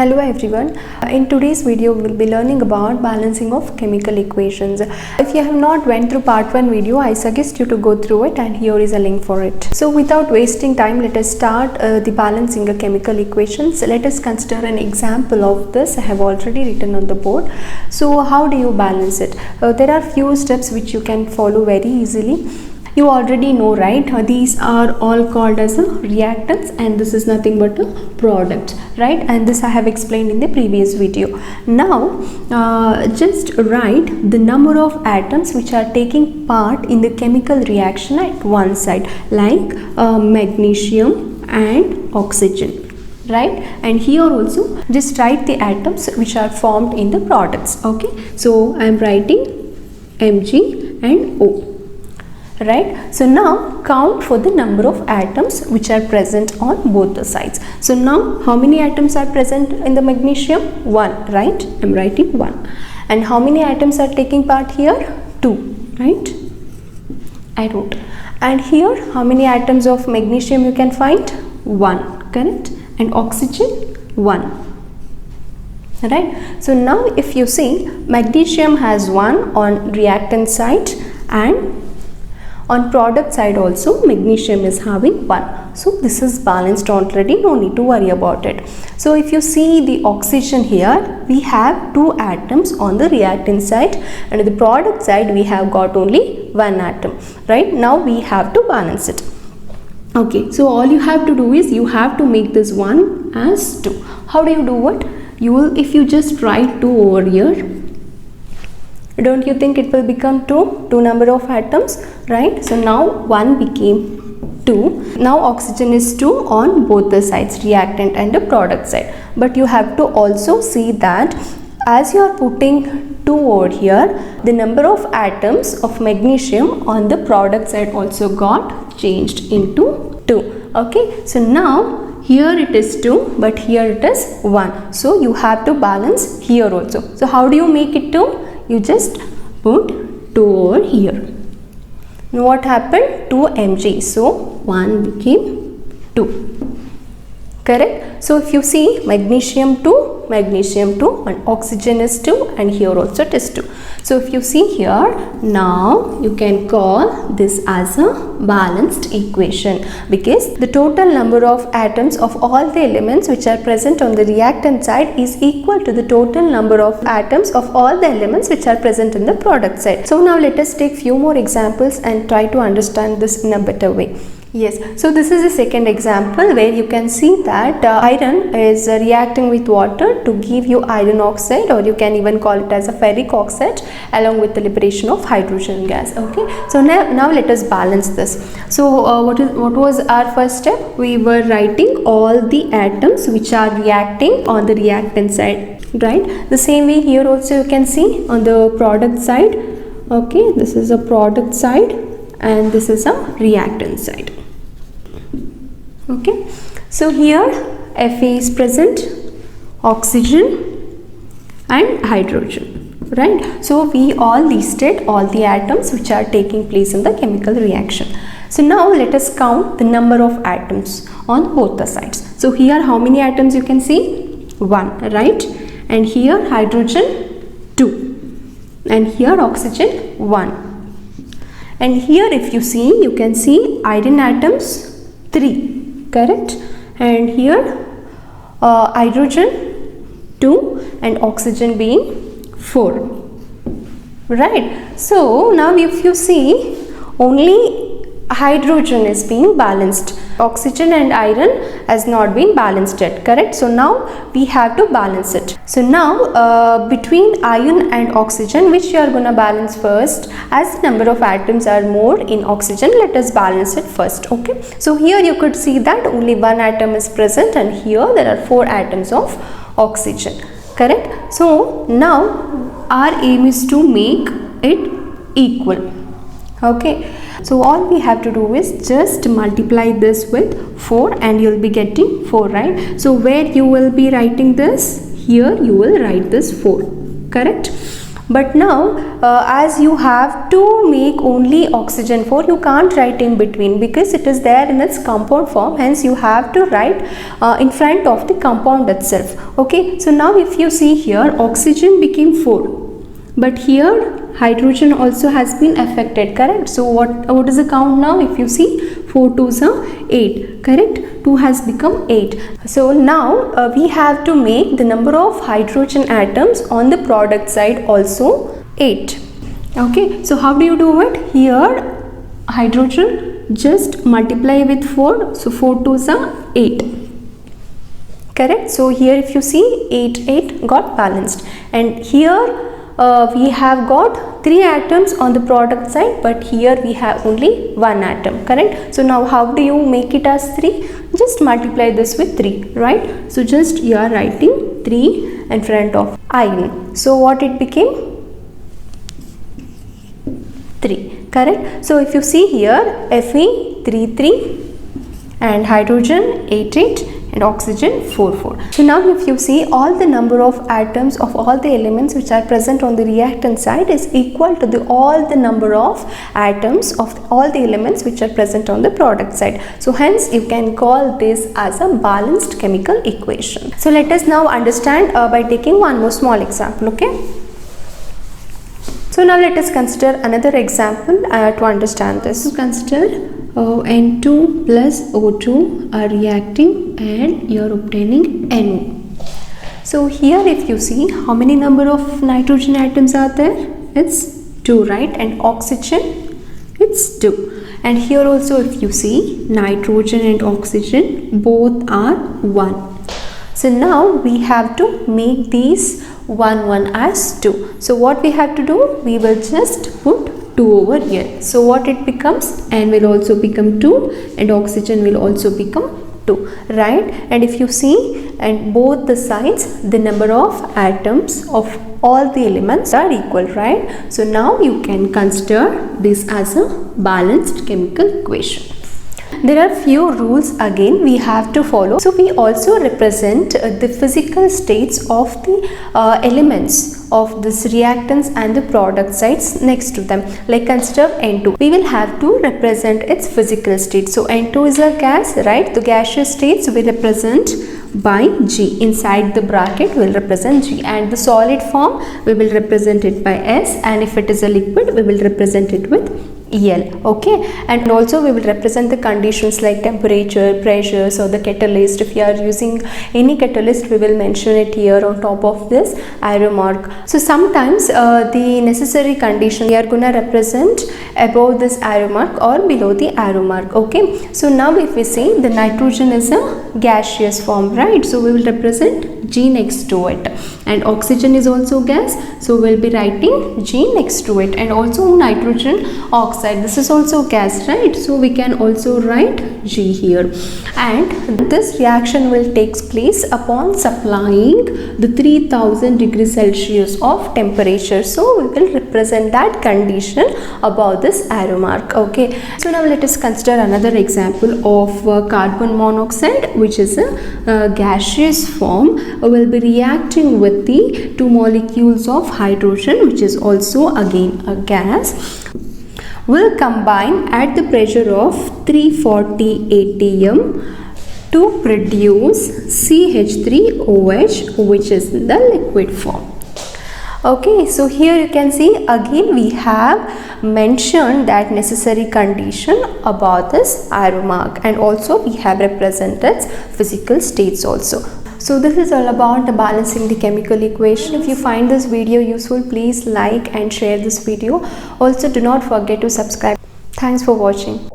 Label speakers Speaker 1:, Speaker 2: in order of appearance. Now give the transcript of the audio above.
Speaker 1: Hello everyone. In today's video we will be learning about balancing of chemical equations. If you have not went through part 1 video, I suggest you to go through it, and here is a link for it. So without wasting time, let us start the balancing of chemical equations. Let us consider an example of this. I have already written on the board. So how do you balance it? There are few steps which you can follow very easily. You already know, right? These are all called as a reactants, and this is nothing but a product, right? And this I have explained in the previous video. Now just write the number of atoms which are taking part in the chemical reaction at one side, like magnesium and oxygen, right? And here also just write the atoms which are formed in the products. Okay, so I am writing Mg and O. Right, so now count for the number of atoms which are present on both the sides. So now how many atoms are present in the magnesium? 1, right? I'm writing 1. And how many atoms are taking part here? 2, right? I wrote. And here how many atoms of magnesium you can find? 1, correct? And oxygen 1. Right, so now if you see, magnesium has 1 on reactant side, and on product side also magnesium is having 1. So this is balanced already, no need to worry about it. So if you see the oxygen here, we have 2 atoms on the reactant side, and the product side we have got only 1 atom. Right, now we have to balance it. Okay, so all you have to do is you have to make this 1 as 2. How do you do it? You will, if you just write 2 over here, don't you think it will become 2 number of atoms, right? So now 1 became 2. Now oxygen is 2 on both the sides, reactant and the product side. But you have to also see that as you are putting 2 over here, the number of atoms of magnesium on the product side also got changed into 2. Okay, so now here it is 2, but here it is 1. So you have to balance here also. So how do you make it 2? You just put 2 over here. Now what happened? 2 Mg. So 1 became 2. Correct? So if you see, magnesium 2, and oxygen is 2, and here also it is 2. So if you see here, now you can call this as a balanced equation, because the total number of atoms of all the elements which are present on the reactant side is equal to the total number of atoms of all the elements which are present in the product side. So now let us take few more examples and try to understand this in a better way. Yes, so this is the second example where you can see that iron is reacting with water to give you iron oxide, or you can even call it as a ferric oxide, along with the liberation of hydrogen gas. Okay, so now let us balance this. So what was our first step? We were writing all the atoms which are reacting on the reactant side, right? The same way here also you can see on the product side. Okay, this is a product side and this is a reactant side. Okay, so here Fe is present, oxygen and hydrogen, right? So we all listed all the atoms which are taking place in the chemical reaction. So now let us count the number of atoms on both the sides. So here how many atoms you can see? 1, right? And here hydrogen 2, and here oxygen 1. And here if you see, you can see iron atoms 3, correct? And here hydrogen 2 and oxygen being 4, right? So now if you see, only hydrogen is being balanced. Oxygen and iron has not been balanced yet, correct? So now we have to balance it. So now between iron and oxygen, which you are going to balance first? As the number of atoms are more in oxygen, let us balance it first. Okay, so here you could see that only 1 atom is present, and here there are 4 atoms of oxygen, correct? So now our aim is to make it equal. Okay, so all we have to do is just multiply this with 4 and you will be getting 4, right? So where you will be writing this? Here you will write this 4, correct? But now as you have to make only oxygen 4, you can't write in between because it is there in its compound form, hence you have to write in front of the compound itself. Okay, so now if you see here, oxygen became 4, but here hydrogen also has been affected, correct? So what is the count now? If you see, 4 2s are 8, correct? 2 has become 8. So now we have to make the number of hydrogen atoms on the product side also 8. Okay, so how do you do it? Here hydrogen just multiply with 4, so 4 2s are 8, correct? So here if you see, 8 got balanced, and here we have got 3 atoms on the product side, but here we have only 1 atom, correct? So now how do you make it as 3? Just multiply this with 3, right? So just you are writing 3 in front of ion. So what it became? 3, correct? So if you see here, Fe 3 3 and hydrogen 8 8 and oxygen 4 4. So now if you see, all the number of atoms of all the elements which are present on the reactant side is equal to all the number of atoms of all the elements which are present on the product side. So hence you can call this as a balanced chemical equation. So let us now understand by taking one more small example. Okay, so now let us consider another example to understand this. So consider N2 plus O2 are reacting and you are obtaining NO. So here if you see, how many number of nitrogen atoms are there? It's 2, right? And oxygen, it's 2. And here also if you see, nitrogen and oxygen both are 1. So now we have to make these 1 1 as 2. So what we have to do? We will just put 2 over here. So what it becomes? N will also become 2 and oxygen will also become 2, right? And if you see, and both the sides, the number of atoms of all the elements are equal, right? So now you can consider this as a balanced chemical equation. There are few rules again we have to follow. So we also represent the physical states of the elements of this reactants and the product sides next to them. Like consider N2. We will have to represent its physical state. So N2 is a gas, right? The gaseous states we represent by G. Inside the bracket will represent G, and the solid form we will represent it by S, and if it is a liquid we will represent it with EL. Okay, and also we will represent the conditions like temperature, pressure, so the catalyst. If you are using any catalyst, we will mention it here on top of this arrow mark. So sometimes the necessary condition we are gonna represent above this arrow mark or below the arrow mark. Okay, so now if we say the nitrogen is a gaseous form, right? So we will represent G next to it, and oxygen is also gas, so we'll be writing G next to it, and also nitrogen oxide, this is also gas, right? So we can also write G here, and this reaction will take place upon supplying the 3000 degrees Celsius of temperature. So we will represent that condition above this arrow mark. Okay, so now let us consider another example of carbon monoxide, which is a gaseous form, will be reacting with the 2 molecules of hydrogen, which is also again a gas, will combine at the pressure of 340 atm to produce CH3OH, which is the liquid form. Okay, so here you can see again we have mentioned that necessary condition about this arrow mark, and also we have represented physical states also. So this is all about the balancing the chemical equation. If you find this video useful, please like and share this video. Also do not forget to subscribe. Thanks for watching.